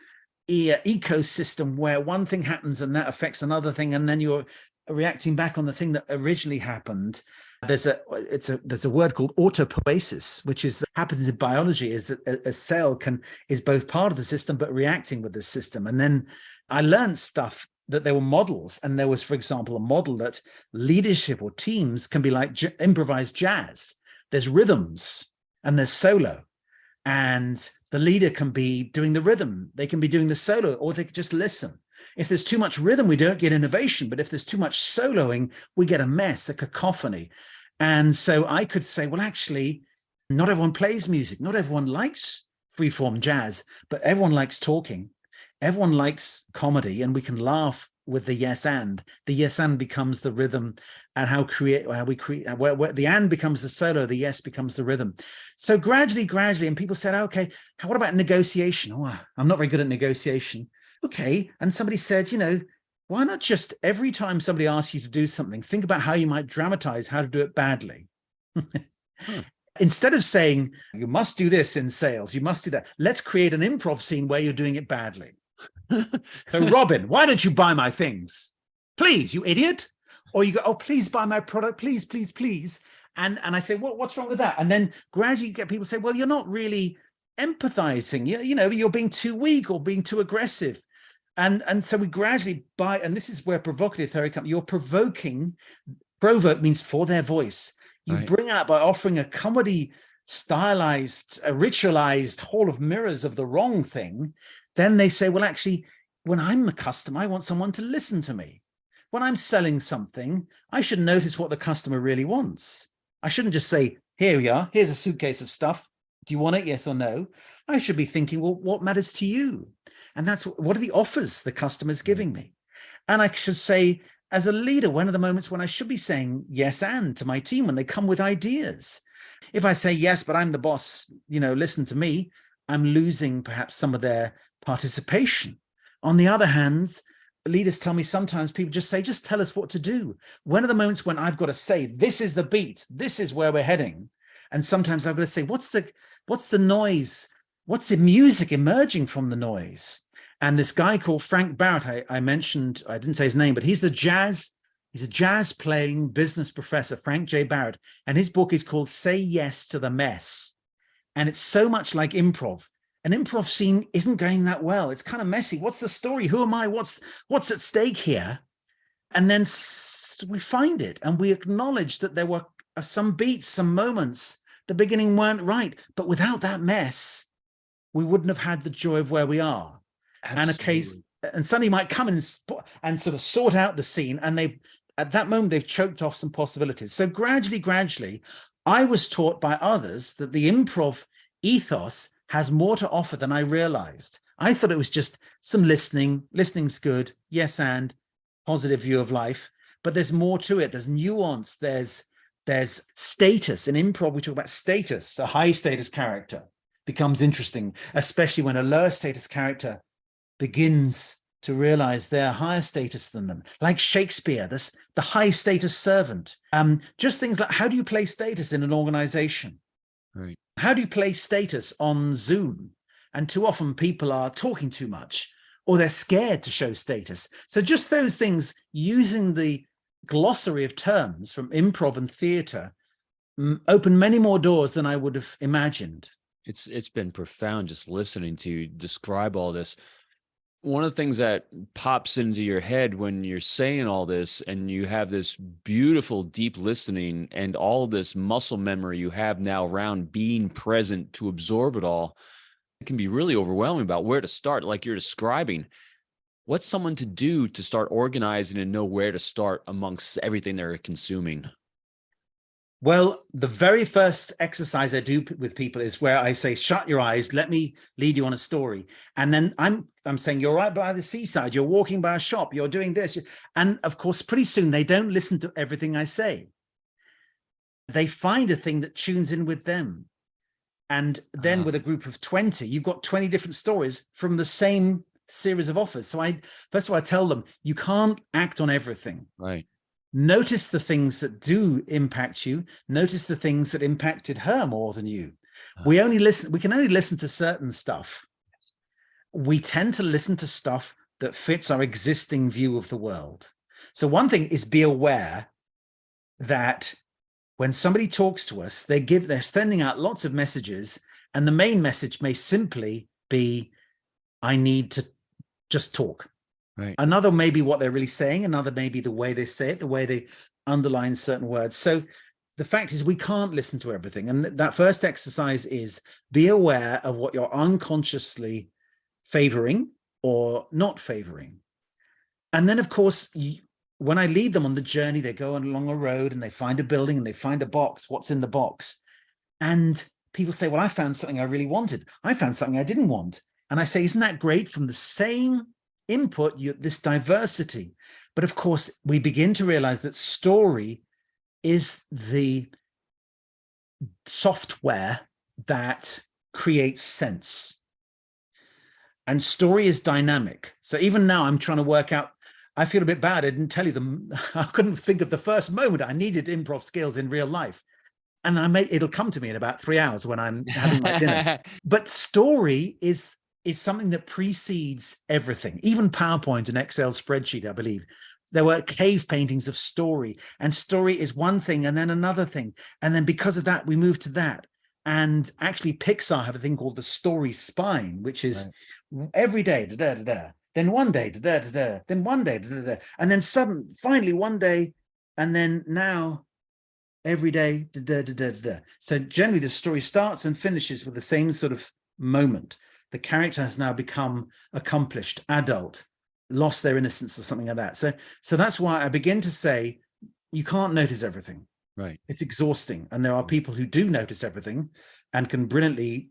ecosystem where one thing happens and that affects another thing, and then you're reacting back on the thing that originally happened. There's a word called autopoiesis, which happens in biology, is that a cell is both part of the system but reacting with the system. And then I learned stuff that there were models, and there was, for example, a model that leadership or teams can be like improvised jazz. There's rhythms and there's solo, and the leader can be doing the rhythm, they can be doing the solo, or they can just listen. If there's too much rhythm, we don't get innovation. But if there's too much soloing, we get a mess, a cacophony. And so I could say, well, actually, not everyone plays music. Not everyone likes freeform jazz, but everyone likes talking. Everyone likes comedy, and we can laugh with the yes and. The yes and becomes the rhythm, and where the and becomes the solo, the yes becomes the rhythm. So gradually, and people said, okay, what about negotiation? Oh, I'm not very good at negotiation. Okay. And somebody said, why not just every time somebody asks you to do something, think about how you might dramatize how to do it badly. Instead of saying, you must do this in sales, you must do that. Let's create an improv scene where you're doing it badly. So Robin, why don't you buy my things? Please, you idiot. Or you go, oh, please buy my product. Please, please, please. And I say, what's wrong with that? And then gradually you get people say, well, you're not really empathizing. You're being too weak or being too aggressive. And so we gradually buy, and this is where provocative theory comes. You're provoking. Provoke means for their voice. You bring out by offering a comedy stylized, a ritualized hall of mirrors of the wrong thing. Then they say, well, actually, when I'm the customer, I want someone to listen to me. When I'm selling something, I should notice what the customer really wants. I shouldn't just say, here we are, here's a suitcase of stuff. Do you want it? Yes or no? I should be thinking, well, what matters to you? And that's what are the offers the customer's giving me? And I should say, as a leader, one of the moments when I should be saying yes and to my team when they come with ideas. If I say yes, but I'm the boss, listen to me, I'm losing perhaps some of their participation. On the other hand, leaders tell me sometimes people just say, just tell us what to do. When are the moments when I've got to say, this is the beat, this is where we're heading? And sometimes I've got to say, what's the noise? What's the music emerging from the noise? And this guy called Frank Barrett, I mentioned, I didn't say his name, but he's a jazz playing business professor, Frank J. Barrett. And his book is called Say Yes to the Mess. And it's so much like improv. An improv scene isn't going that well. It's kind of messy. What's the story? Who am I? What's at stake here? And then we find it and we acknowledge that there were some beats, some moments, the beginning weren't right. But without that mess, we wouldn't have had the joy of where we are. Absolutely. And somebody might come and sort of sort out the scene, and at that moment, they've choked off some possibilities. So gradually, I was taught by others that the improv ethos has more to offer than I realized. I thought it was just some listening. Listening's good. Yes, and positive view of life. But there's more to it. There's nuance. There's status. In improv, we talk about status. A high status character becomes interesting, especially when a lower status character begins to realize they're higher status than them. Like Shakespeare, the high status servant. Just things like, how do you play status in an organization? Right. How do you play status on Zoom? And too often people are talking too much, or they're scared to show status. So just those things, using the glossary of terms from improv and theater, open many more doors than I would have imagined. It's been profound just listening to you describe all this. One of the things that pops into your head when you're saying all this, and you have this beautiful deep listening and all this muscle memory you have now around being present to absorb it all, it can be really overwhelming about where to start. Like you're describing, what's someone to do to start organizing and know where to start amongst everything they're consuming? Well, the very first exercise I do with people is where I say, shut your eyes, let me lead you on a story. And then I'm saying, you're right by the seaside, you're walking by a shop, you're doing this. And of course, pretty soon they don't listen to everything I say. They find a thing that tunes in with them. And then with a group of 20, you've got 20 different stories from the same series of offers. So first of all, I tell them, you can't act on everything. Right. Notice the things that do impact you. Notice the things that impacted her more than you. We can only listen to certain stuff. We tend to listen to stuff that fits our existing view of the world. So one thing is, be aware that when somebody talks to us, they're sending out lots of messages, and the main message may simply be, I need to just talk. Right. Another may be what they're really saying. Another may be the way they say it, the way they underline certain words. So the fact is, we can't listen to everything. And that first exercise is, be aware of what you're unconsciously favoring or not favoring. And then, of course, when I lead them on the journey, they go along a road and they find a building and they find a box. What's in the box? And people say, well, I found something I really wanted. I found something I didn't want. And I say, isn't that great? From the same input, this diversity. But of course, we begin to realize that story is the software that creates sense. And story is dynamic. So even now I'm trying to work out, I feel a bit bad. I didn't tell you them. I couldn't think of the first moment I needed improv skills in real life. And it'll come to me in about 3 hours when I'm having my dinner. But story is something that precedes everything, even PowerPoint and Excel spreadsheet, I believe. There were cave paintings of story, and story is one thing and then another thing. And then because of that, we moved to that. And actually Pixar have a thing called the story spine, which is every day, da-da-da-da, then one day, da-da-da-da, then one day, da-da-da, and then finally one day, and then now every day, da-da-da-da-da. So generally the story starts and finishes with the same sort of moment. The character has now become accomplished, adult, lost their innocence or something like that. So that's why I begin to say, you can't notice everything. Right. It's exhausting. And there are people who do notice everything and can brilliantly,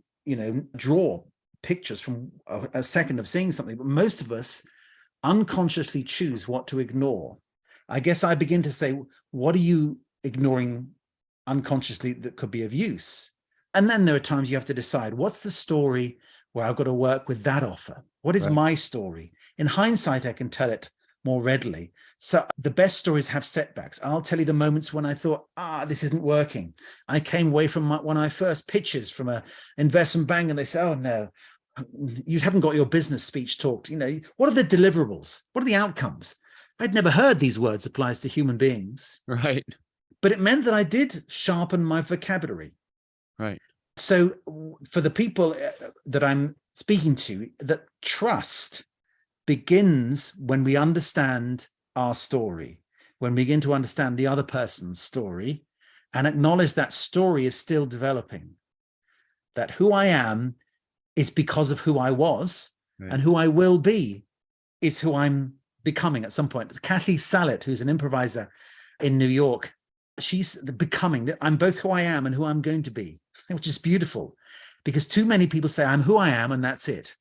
draw pictures from a second of seeing something. But most of us unconsciously choose what to ignore. I guess I begin to say, what are you ignoring unconsciously that could be of use? And then there are times you have to decide, what's the story where I've got to work with that offer? What is my story? In hindsight, I can tell it more readily. So the best stories have setbacks. I'll tell you the moments when I thought, this isn't working. I came away from one of my first pitches from an investment bank, and they say, oh no, you haven't got your business speech talked. What are the deliverables? What are the outcomes? I'd never heard these words applies to human beings. Right. But it meant that I did sharpen my vocabulary. Right. So for the people that I'm speaking to, that trust begins when we understand our story, when we begin to understand the other person's story and acknowledge that story is still developing, that who I am is because of who I was, and who I will be is who I'm becoming at some point. Kathy Sallet, who's an improviser in New York, she's the becoming. I'm both who I am and who I'm going to be, which is beautiful, because too many people say I'm who I am and that's it.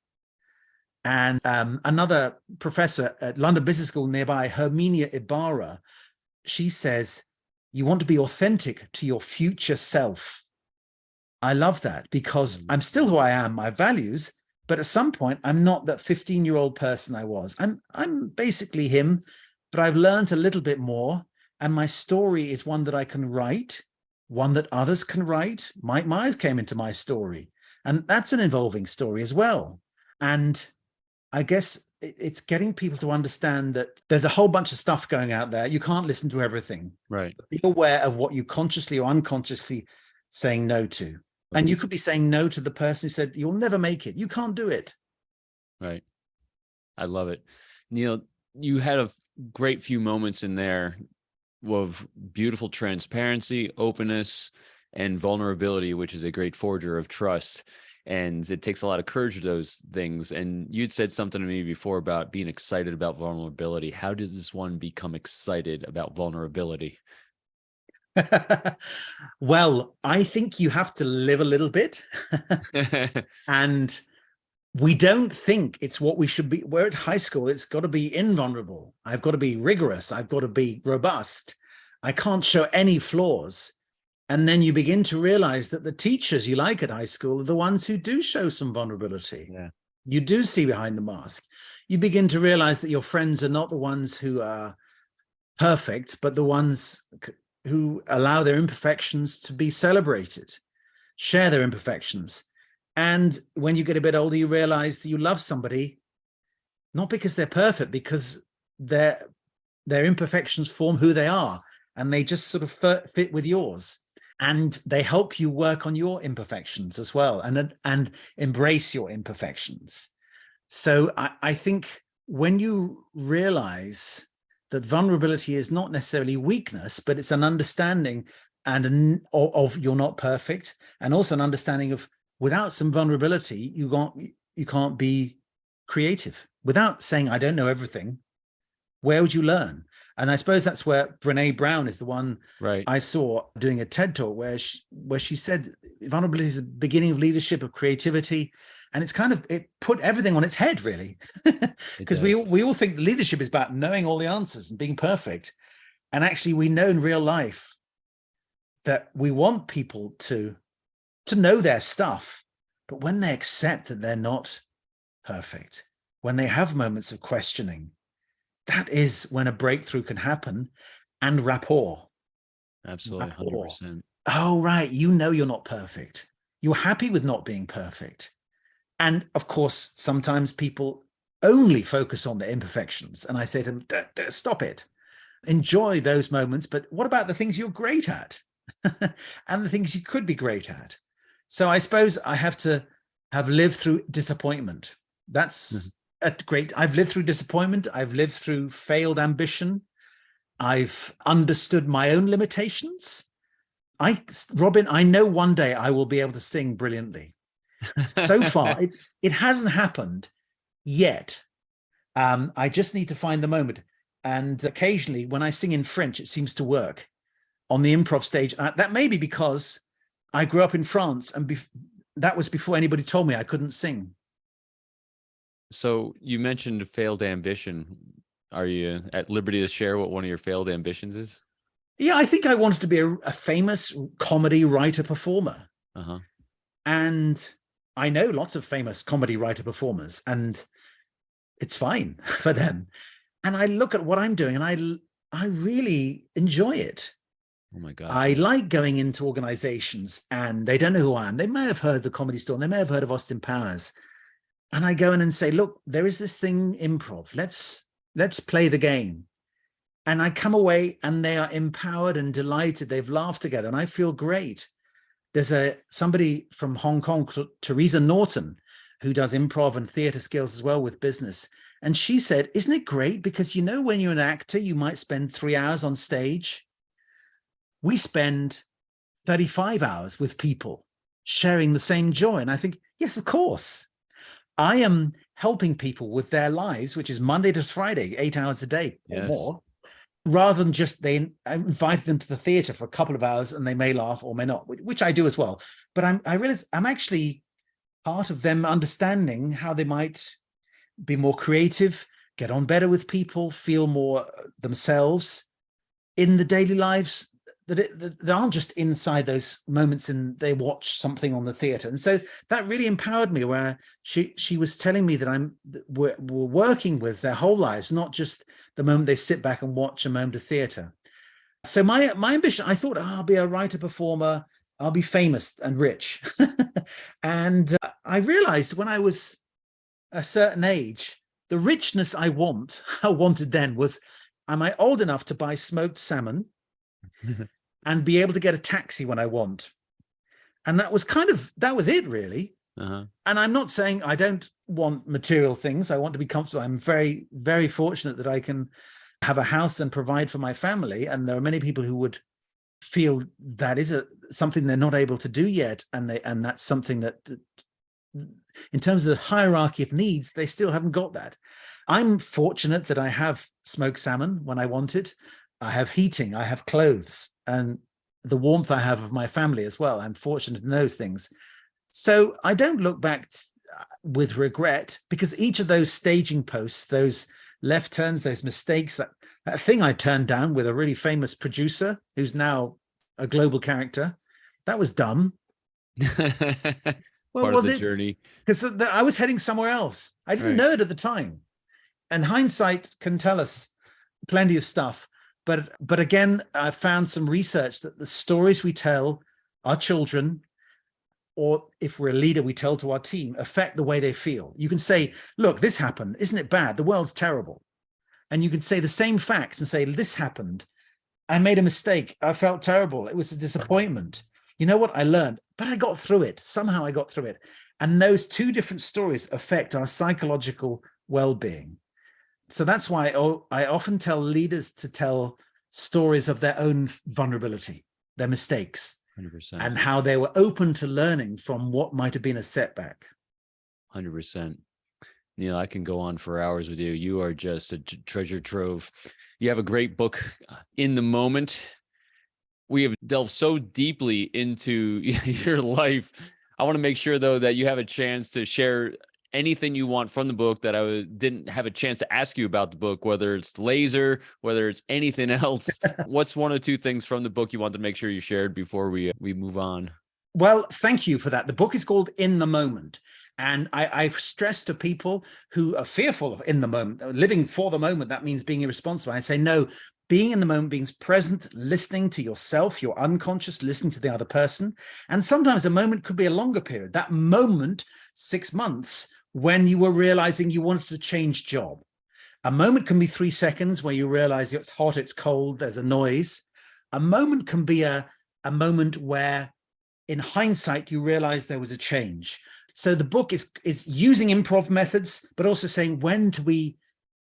And another professor at London Business School nearby, Herminia Ibarra, she says, you want to be authentic to your future self. I love that, because I'm still who I am, my values, but at some point I'm not that 15-year-old person I was. I'm basically him, but I've learned a little bit more, and my story is one that I can write, one that others can write. Mike Myers came into my story, and that's an evolving story as well. And I guess it's getting people to understand that there's a whole bunch of stuff going out there. You can't listen to everything. Right. Be aware of what you consciously or unconsciously saying no to. And you could be saying no to the person who said, you'll never make it. You can't do it. Right. I love it. Neil, you had a great few moments in there of beautiful transparency, openness, and vulnerability, which is a great forger of trust. And it takes a lot of courage to those things. And you'd said something to me before about being excited about vulnerability. How does one become excited about vulnerability? Well, I think you have to live a little bit. And we don't think it's what we should be. We're at high school. It's got to be invulnerable. I've got to be rigorous. I've got to be robust. I can't show any flaws. And then you begin to realize that the teachers you like at high school are the ones who do show some vulnerability. Yeah. You do see behind the mask. You begin to realize that your friends are not the ones who are perfect, but the ones who allow their imperfections to be celebrated, share their imperfections. And when you get a bit older, you realize that you love somebody, not because they're perfect, because their imperfections form who they are, and they just sort of fit with yours. And they help you work on your imperfections as well, and embrace your imperfections. So I think when you realize that vulnerability is not necessarily weakness, but it's an understanding of you're not perfect, and also an understanding of without some vulnerability, you can't be creative. Without saying, I don't know everything, where would you learn? And I suppose that's where Brene Brown is the one right. I saw doing a TED talk where she said vulnerability is the beginning of leadership, of creativity. And it put everything on its head, really. Because we all think leadership is about knowing all the answers and being perfect. And actually we know in real life that we want people to know their stuff, but when they accept that they're not perfect, when they have moments of questioning, that is when a breakthrough can happen, and rapport. Absolutely, 100%. Oh, right. You know you're not perfect. You're happy with not being perfect. And of course, sometimes people only focus on their imperfections. And I say to them, stop it. Enjoy those moments. But what about the things you're great at? And the things you could be great at? So I suppose I have to have lived through disappointment. That's I've lived through disappointment. I've lived through failed ambition. I've understood my own limitations. Robin, I know one day I will be able to sing brilliantly. So far, it hasn't happened yet. I just need to find the moment. And occasionally when I sing in French, it seems to work on the improv stage. That may be because I grew up in France, and that was before anybody told me I couldn't sing. So you mentioned failed ambition. Are you at liberty to share what one of your failed ambitions is? Yeah, I think I wanted to be a famous comedy writer performer. And I know lots of famous comedy writer performers, and it's fine for them. And I look at what I'm doing and I really enjoy it. Oh my God. I like going into organizations and they don't know who I am. They may have heard the Comedy Store, and they may have heard of Austin Powers. And I go in and say, look, there is this thing, improv. Let's play the game. And I come away and they are empowered and delighted. They've laughed together and I feel great. There's somebody from Hong Kong, Teresa Norton, who does improv and theater skills as well with business. And she said, isn't it great? Because when you're an actor, you might spend 3 hours on stage. We spend 35 hours with people sharing the same joy. And I think, yes, of course. I am helping people with their lives, which is Monday to Friday, 8 hours a day or Yes. more, rather than just they invite them to the theater for a couple of hours and they may laugh or may not, which I do as well. But I realize I'm actually part of them understanding how they might be more creative, get on better with people, feel more themselves in the daily lives that aren't just inside those moments and they watch something on the theater. And so that really empowered me, where she was telling me that we're working with their whole lives, not just the moment they sit back and watch a moment of theater. So my ambition, I thought, I'll be a writer performer, I'll be famous and rich. And I realized when I was a certain age, the richness I wanted then was, am I old enough to buy smoked salmon and be able to get a taxi when I want? And that was it really. And I'm not saying I don't want material things. I want to be comfortable. I'm very, very fortunate that I can have a house and provide for my family. And there are many people who would feel that is something they're not able to do yet. And that's something that in terms of the hierarchy of needs, they still haven't got that. I'm fortunate that I have smoked salmon when I want it. I have heating, I have clothes, and the warmth I have of my family as well. I'm fortunate in those things. So I don't look back with regret, because each of those staging posts, those left turns, those mistakes, that thing I turned down with a really famous producer who's now a global character, that was dumb. Well, part of the journey. Because I was heading somewhere else. I didn't know it at the time. And hindsight can tell us plenty of stuff. But again, I found some research that the stories we tell our children, or if we're a leader, we tell to our team, affect the way they feel. You can say, look, this happened. Isn't it bad? The world's terrible. And you can say the same facts and say, this happened. I made a mistake. I felt terrible. It was a disappointment. You know what? I learned, but I got through it. Somehow I got through it. And those two different stories affect our psychological well-being. So that's why I often tell leaders to tell stories of their own vulnerability, their mistakes, 100%. And how they were open to learning from what might have been a setback. 100%. Neil, I can go on for hours with you. You are just a treasure trove. You have a great book, In the Moment. We have delved so deeply into your life. I want to make sure, though, that you have a chance to share anything you want from the book that I didn't have a chance to ask you about the book, whether it's laser, whether it's anything else. What's one or two things from the book you want to make sure you shared before we move on? Well, thank you for that. The book is called In the Moment. And I stress to people who are fearful of in the moment, living for the moment, that means being irresponsible. I say, no, being in the moment, being present, listening to yourself, your unconscious, listening to the other person. And sometimes a moment could be a longer period. That moment, 6 months, when you were realizing you wanted to change job. A moment can be 3 seconds where you realize it's hot, it's cold, there's a noise. A moment can be a moment where in hindsight, you realize there was a change. So the book is using improv methods, but also saying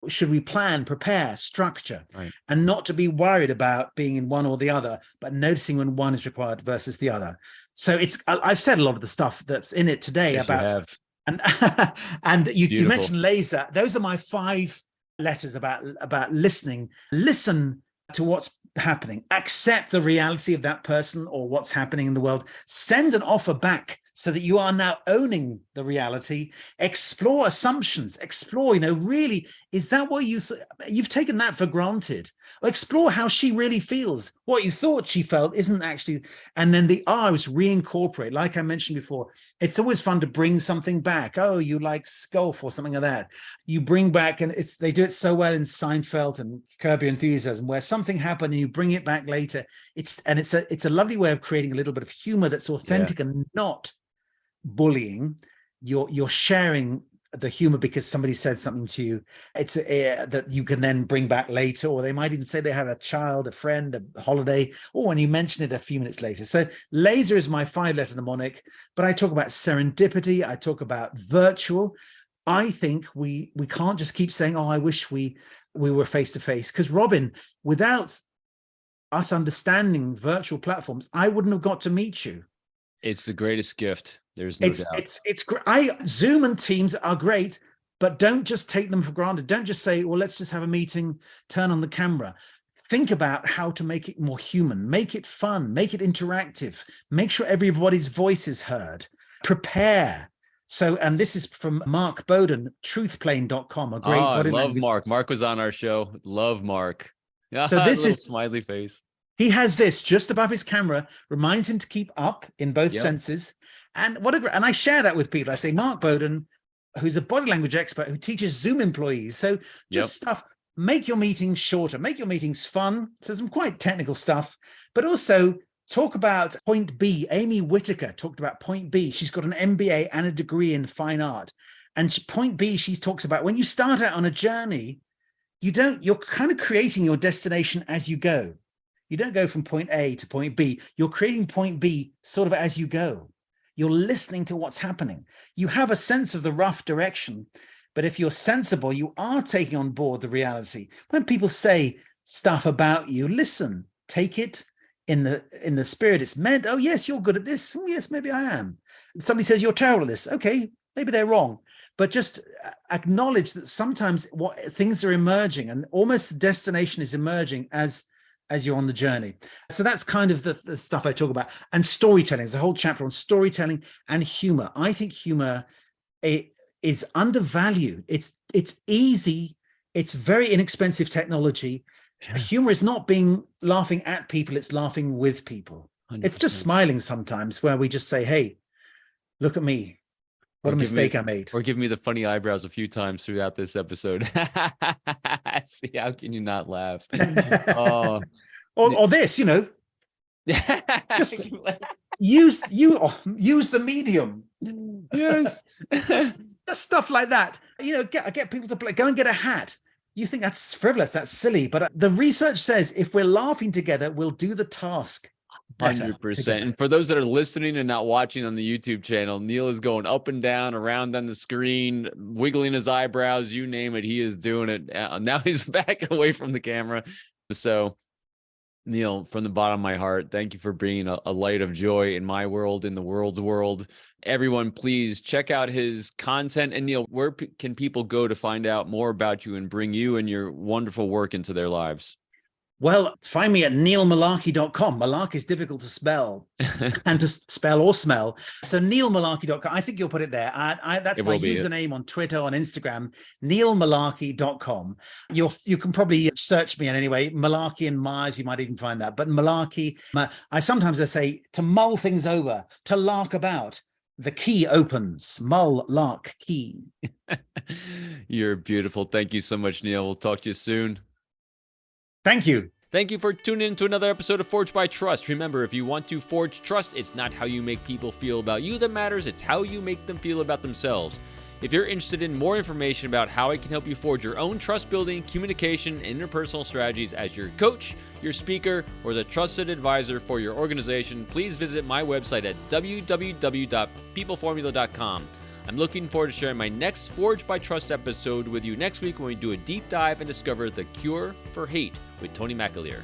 should we plan, prepare, structure, right, and not to be worried about being in one or the other, but noticing when one is required versus the other. So I've said a lot of the stuff that's in it today. Yes, about, and you mentioned laser. Those are my 5 letters about listening. Listen to what's happening, accept the reality of that person or what's happening in the world, send an offer back so that you are now owning the reality, explore assumptions, explore, really, is that what you've taken that for granted? Explore how she really feels. What you thought she felt isn't actually, and then the R's reincorporate. Like I mentioned before, it's always fun to bring something back. Oh, you like golf or something like that. You bring back, and they do it so well in Seinfeld and Curb Your Enthusiasm, where something happened and you bring it back later. It's a lovely way of creating a little bit of humor that's authentic and not bullying. You're sharing the humor because somebody said something to you. It's that you can then bring back later, or they might even say they have a child, a friend, a holiday, or when you mention it a few minutes later. So laser is my 5-letter mnemonic, but I talk about serendipity. I talk about virtual. I think we can't just keep saying, oh, I wish we were face to face, because Robin, without us understanding virtual platforms, I wouldn't have got to meet you. It's the greatest gift. There's no doubt. It's great. Zoom and Teams are great, but don't just take them for granted. Don't just say, well, let's just have a meeting, turn on the camera. Think about how to make it more human, make it fun, make it interactive, make sure everybody's voice is heard, prepare. So, and this is from Mark Bowden, truthplane.com, a great body I love language. Mark. Mark was on our show. Love Mark. So this is smiley face. He has this just above his camera, reminds him to keep up in both senses. And and I share that with people. I say, Mark Bowden, who's a body language expert who teaches Zoom employees. So just stuff, make your meetings shorter, make your meetings fun. So some quite technical stuff, but also talk about point B. Amy Whitaker talked about point B. She's got an MBA and a degree in fine art. And point B, she talks about when you start out on a journey, you're kind of creating your destination as you go. You don't go from point A to point B. You're creating point B sort of as you go. You're listening to what's happening. You have a sense of the rough direction, but if you're sensible, you are taking on board the reality. When people say stuff about you, listen, take it in the spirit it's meant. Oh, yes, you're good at this. Oh, yes, maybe I am. Somebody says you're terrible at this. Okay, maybe they're wrong. But just acknowledge that sometimes things are emerging and almost the destination is emerging as you're on the journey. So that's kind of the stuff I talk about. And storytelling, there's a whole chapter on storytelling and humor. I think humor is undervalued. It's easy. It's very inexpensive technology. Yeah. Humor is not laughing at people. It's laughing with people. 100%. It's just smiling sometimes where we just say, hey, look at me. What a mistake I made. Or give me the funny eyebrows a few times throughout this episode. See, how can you not laugh? Or this, just use the medium. Yes. just stuff like that. Get people to go and get a hat. You think that's frivolous, that's silly, but the research says if we're laughing together, we'll do the task. 100%. And for those that are listening and not watching on the YouTube channel, Neil is going up and down, around on the screen, wiggling his eyebrows, you name it, he is doing it. Now he's back away from the camera. So, Neil, from the bottom of my heart, thank you for being a light of joy in my world, in the world's world. Everyone, please check out his content. And Neil, where can people go to find out more about you and bring you and your wonderful work into their lives? Well, find me at neilmullarkey.com. Mullarkey is difficult to spell and to spell or smell. So neilmullarkey.com. I think you'll put it there. That's my username on Twitter, on Instagram, neilmullarkey.com. You can probably search me in any way. Mullarkey and Myers, you might even find that. But Mullarkey, I say to mull things over, to lark about. The key opens. Mull, lark, key. You're beautiful. Thank you so much, Neil. We'll talk to you soon. Thank you. Thank you for tuning in to another episode of Forged by Trust. Remember, if you want to forge trust, it's not how you make people feel about you that matters, it's how you make them feel about themselves. If you're interested in more information about how I can help you forge your own trust-building, communication, and interpersonal strategies as your coach, your speaker, or the trusted advisor for your organization, please visit my website at www.peopleformula.com. I'm looking forward to sharing my next Forged by Trust episode with you next week when we do a deep dive and discover the cure for hate with Tony McAleer.